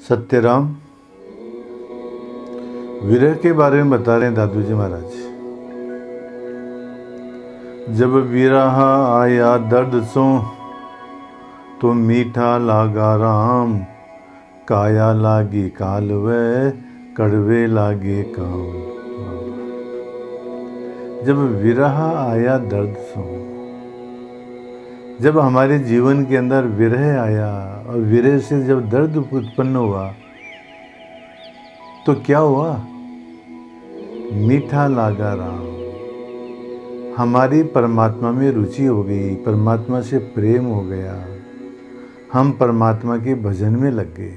सत्यराम विरह के बारे में बता रहे हैं दादू जी महाराज। जब विरह आया दर्द सो तो मीठा लागा राम, काया लागी कालवे कड़वे लागे काम। जब विरह आया दर्द सो, जब हमारे जीवन के अंदर विरह आया और विरह से जब दर्द उत्पन्न हुआ तो क्या हुआ? मीठा लागा राम, हमारी परमात्मा में रुचि हो गई, परमात्मा से प्रेम हो गया, हम परमात्मा के भजन में लग गए,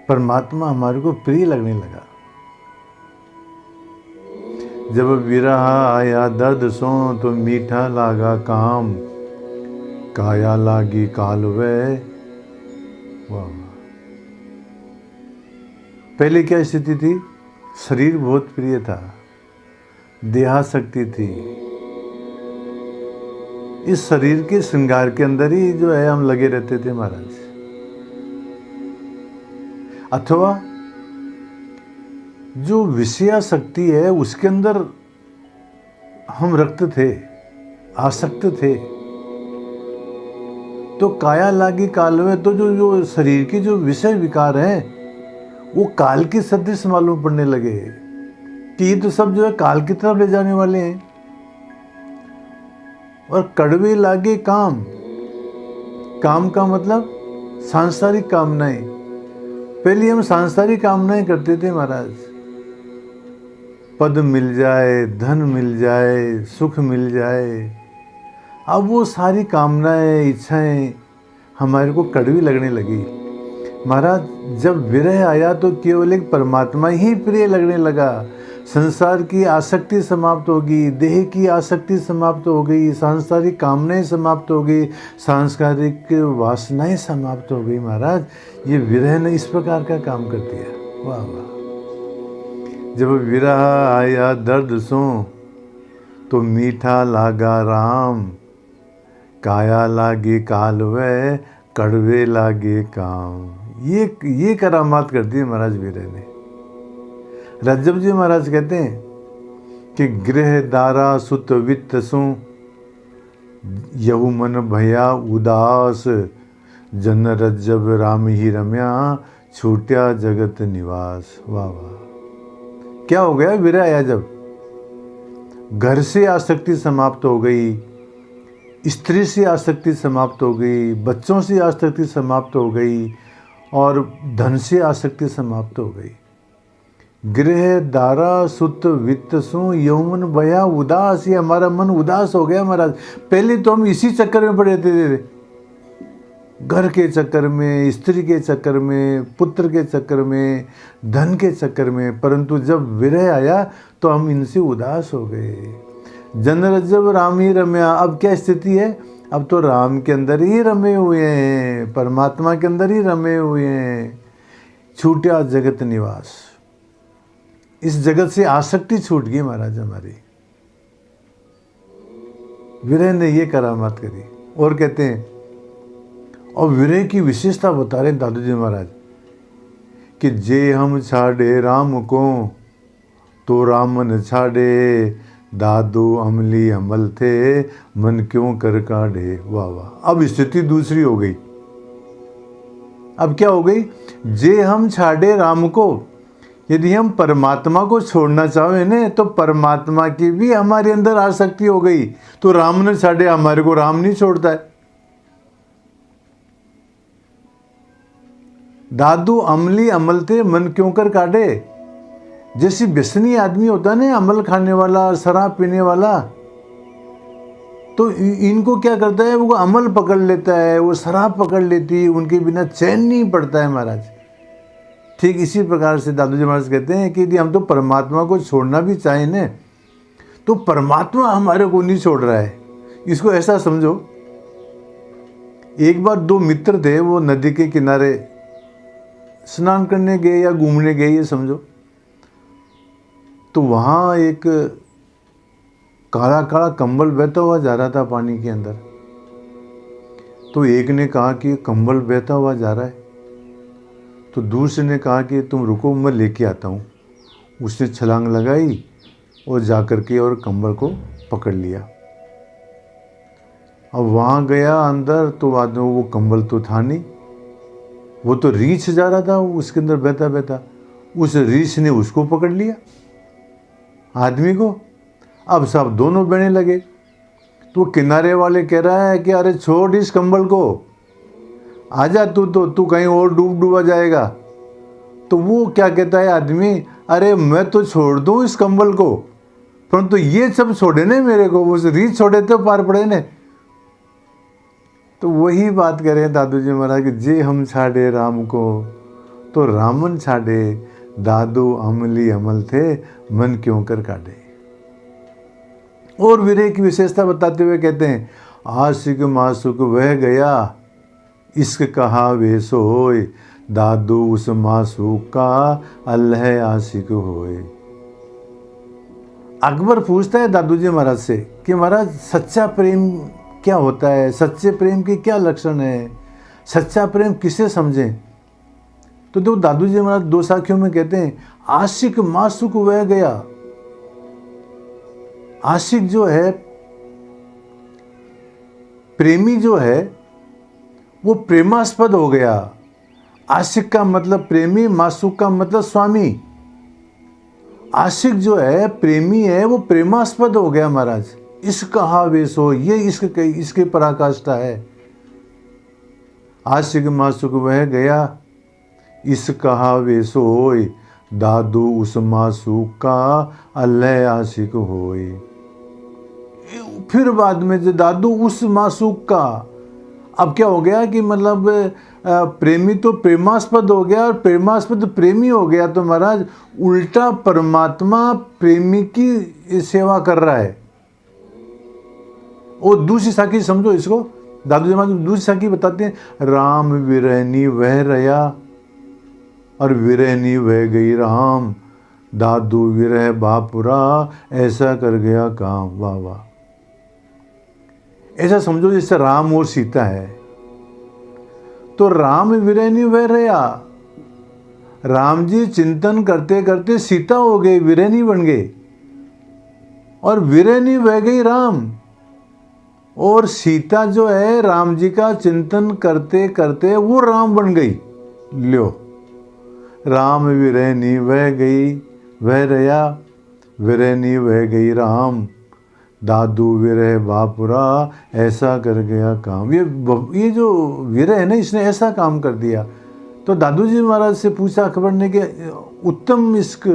परमात्मा हमारे को प्रिय लगने लगा। जब विरह आया दर्द सो तो मीठा लागा काम, काया लागी कालवे। वाह, पहले क्या स्थिति थी? शरीर बहुत प्रिय था, देहाशक्ति थी। इस शरीर के श्रृंगार के अंदर ही जो है हम लगे रहते थे महाराज। अथवा जो विषयाशक्ति है उसके अंदर हम रक्त थे, आसक्त थे। तो काया लागी कालवे, तो जो शरीर के जो विषय विकार हैं वो काल की सदृश मालूम पड़ने लगे कि ये तो सब जो है काल की तरफ ले जाने वाले हैं। और कड़वे लागे काम, काम का मतलब सांसारिक कामनाएं। पहले हम सांसारिक कामनाएं करते थे महाराज, पद मिल जाए, धन मिल जाए, सुख मिल जाए। अब वो सारी कामनाएं, इच्छाएं हमारे को कड़वी लगने लगी महाराज। जब विरह आया तो केवल एक परमात्मा ही प्रिय लगने लगा। संसार की आसक्ति समाप्त होगी, देह की आसक्ति समाप्त हो गई, सांसारिक कामनाएं समाप्त हो गई, सांसारिक वासनाएं समाप्त हो गई महाराज। ये विरह ने इस प्रकार का काम कर दिया। वाह वाह। जब विरह आया दर्द सो तो मीठा लागा राम, काया लागे कालवे कड़वे लागे काम। ये करामात कर दी महाराज विरह ने। रज्जब जी महाराज कहते हैं कि गृह दारा सुत वित्त सु, यहु मन भया उदास, जन रज्जब राम ही रम्या, छूट्या जगत निवास। वाह वाह। क्या हो गया? विरह आया जब घर से आसक्ति समाप्त हो गई, स्त्री से आसक्ति समाप्त हो गई, बच्चों से आसक्ति समाप्त हो गई और धन से आसक्ति समाप्त हो गई। गृह दारा सुत वित्त सु, यौमन भया उदास। ये हमारा मन उदास हो गया महाराज। पहले तो हम इसी चक्कर में पड़े थे, घर के चक्कर में, स्त्री के चक्कर में, पुत्र के चक्कर में, धन के चक्कर में। परंतु जब विरह आया तो हम इनसे उदास हो गए। जन रज्जब राम ही रम्या। अब क्या स्थिति है? अब तो राम के अंदर ही रमे हुए हैं, परमात्मा के अंदर ही रमे हुए हैं। छूट्या जगत निवास, इस जगत से आसक्ति छूट गई महाराज हमारी। विरह ने ये करामात करी। और कहते हैं, और विरह की विशेषता बता रहे दादू जी महाराज कि जे हम छाड़े राम को तो रामन छाड़े, दादू अमली अमल थे, मन क्यों कर काढ़े। वाह वाह। अब स्थिति दूसरी हो गई। अब क्या हो गई? जे हम छाड़े राम को, यदि हम परमात्मा को छोड़ना चाहें ना तो परमात्मा की भी हमारे अंदर आसक्ति हो गई। तो राम ने छाड़े, हमारे को राम नहीं छोड़ता है। दादू अमली अमल थे, मन क्यों कर काढ़े। जैसे व्यसनी आदमी होता है ना, अमल खाने वाला, शराब पीने वाला, तो इनको क्या करता है? वो अमल पकड़ लेता है, वो शराब पकड़ लेती है, उनके बिना चैन नहीं पड़ता है महाराज। ठीक इसी प्रकार से दादू जी महाराज कहते हैं कि यदि हम तो परमात्मा को छोड़ना भी चाहें ना तो परमात्मा हमारे को नहीं छोड़ रहा है। इसको ऐसा समझो, एक बार दो मित्र थे, वो नदी के किनारे स्नान करने गए या घूमने गए, ये समझो। तो वहाँ एक काला काला कंबल बहता हुआ जा रहा था पानी के अंदर। तो एक ने कहा कि कंबल बहता हुआ जा रहा है, तो दूसरे ने कहा कि तुम रुको, मैं लेके आता हूँ। उसने छलांग लगाई और जा कर के और कंबल को पकड़ लिया। अब वहाँ गया अंदर तो बाद में वो कंबल तो था नहीं, वो तो रीछ जा रहा था उसके अंदर बैठा बैठा। उस रीछ ने उसको पकड़ लिया, आदमी को। अब सब दोनों बहने लगे। तो किनारे वाले कह रहा है कि अरे छोड़ इस कंबल को, आजा तू कहीं और डूबा जाएगा। तो वो क्या कहता है आदमी, अरे मैं तो छोड़ दूं इस कंबल को, परंतु ये सब छोड़े ने मेरे को, उस रीछ छोड़े तो पार पड़े ने। तो वही बात कह रहे हैं दादू जी महाराज कि जे हम छाड़े राम को तो रामन छाड़े, दादू अमली अमल थे मन क्यों कर काटे। और विरह की विशेषता बताते हुए कहते हैं, आशिक मासुक वह गया, इश्क कहा वे सोए, दादू उस मासूक का अल्लाह आशिक होए। अकबर पूछता है दादू जी महाराज से कि महाराज सच्चा प्रेम क्या होता है, सच्चे प्रेम के क्या लक्षण है, सच्चा प्रेम किसे समझें। तो दो दादू जी महाराज दो साखियों में कहते हैं, आशिक मासूक वह गया। आशिक जो है, प्रेमी जो है, वो प्रेमास्पद हो गया। आशिक का मतलब प्रेमी, मासूक का मतलब स्वामी। आशिक जो है, प्रेमी है, वो प्रेमास्पद हो गया महाराज। इश्क कहा वे सो, ये इश्क इसकी पराकाष्ठा है। आशिक मासूक वह गया, इश्क कहा वे सोए, दादू उस मासूक का अल्लाह आशिक होए। फिर बाद में जो दादू उस मासूक का, अब क्या हो गया कि मतलब प्रेमी तो प्रेमास्पद हो गया और प्रेमास्पद प्रेमी हो गया, तो महाराज उल्टा परमात्मा प्रेमी की सेवा कर रहा है। और दूसरी साखी समझो इसको, दादू जी महाराज दूसरी साखी बताते हैं, राम विरहनी वह रया और विरहनी वह गई राम, दादू विरह बापुरा ऐसा कर गया काम। वाह वाह। ऐसा समझो जैसे राम और सीता है, तो राम विरहनी वह रया, राम जी चिंतन करते करते सीता हो गए, विरहनी बन गए, और विरहनी वह गई राम। और सीता जो है राम जी का चिंतन करते करते वो राम बन गई। लो, राम विरहनी वह गई वह रया, विरहनी वह गई राम, दादू विरह बापुरा ऐसा कर गया काम। ये जो विरह है ना, इसने ऐसा काम कर दिया। तो दादू जी महाराज से पूछा अकबर ने कि उत्तम इश्क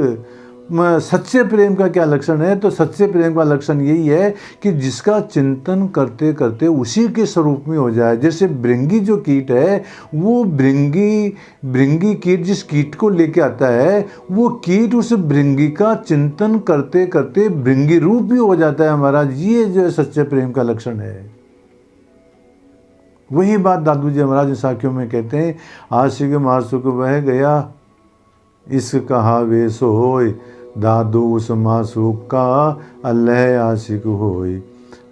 सच्चे प्रेम का क्या लक्षण है। तो सच्चे प्रेम का लक्षण यही है कि जिसका चिंतन करते करते उसी के स्वरूप में हो जाए। जैसे भृंगी जो कीट है, वो भृंगी कीट जिस कीट को लेके आता है, वो कीट उस भृंगी का चिंतन करते करते भृंगी रूप भी हो जाता है महाराज। ये जो है सच्चे प्रेम का लक्षण है। वही बात दादू जी महाराज साखियों में कहते हैं, आशिक मासूक वह गया, इश्क कहा वे सोए, दादू उस मासूक का अल्लाह आशिक होए।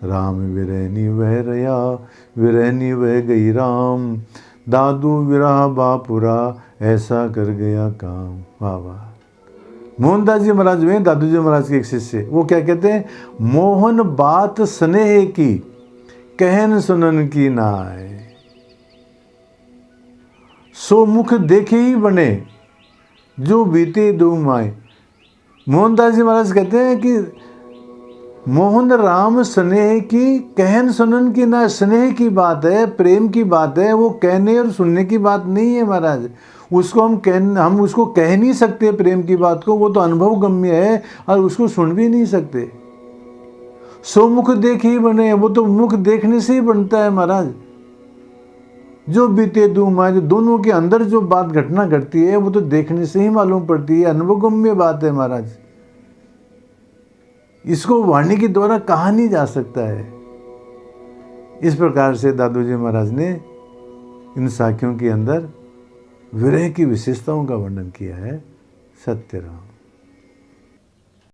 राम विरहनी वह रया, विरहनी वह गई राम, दादू विरह बापुरा ऐसा कर गया काम। वाह वाह। मोहनदास जी महाराज में दादू जी महाराज के एक शिष्य, वो क्या कहते हैं, मोहन बात स्नेह की, कहन सुनन की नाय, सो मुख देखे ही बने, जो बीते दो माए। मोहनदास जी महाराज कहते हैं कि मोहन राम स्नेह की, कहन सुनन की ना। स्नेह की बात है, प्रेम की बात है, वो कहने और सुनने की बात नहीं है महाराज। उसको हम उसको कह नहीं सकते प्रेम की बात को, वो तो अनुभव गम्य है और उसको सुन भी नहीं सकते। सो मुख देख ही बने, वो तो मुख देखने से ही बनता है महाराज। जो बीते दो माए, जो दोनों के अंदर जो बात घटना घटती है, वो तो देखने से ही मालूम पड़ती है, अनुभवगम्य बात है महाराज। इसको वाणी के द्वारा कहा नहीं जा सकता है। इस प्रकार से दादू जी महाराज ने इन साखियों के अंदर विरह की विशेषताओं का वर्णन किया है। सत्य राम।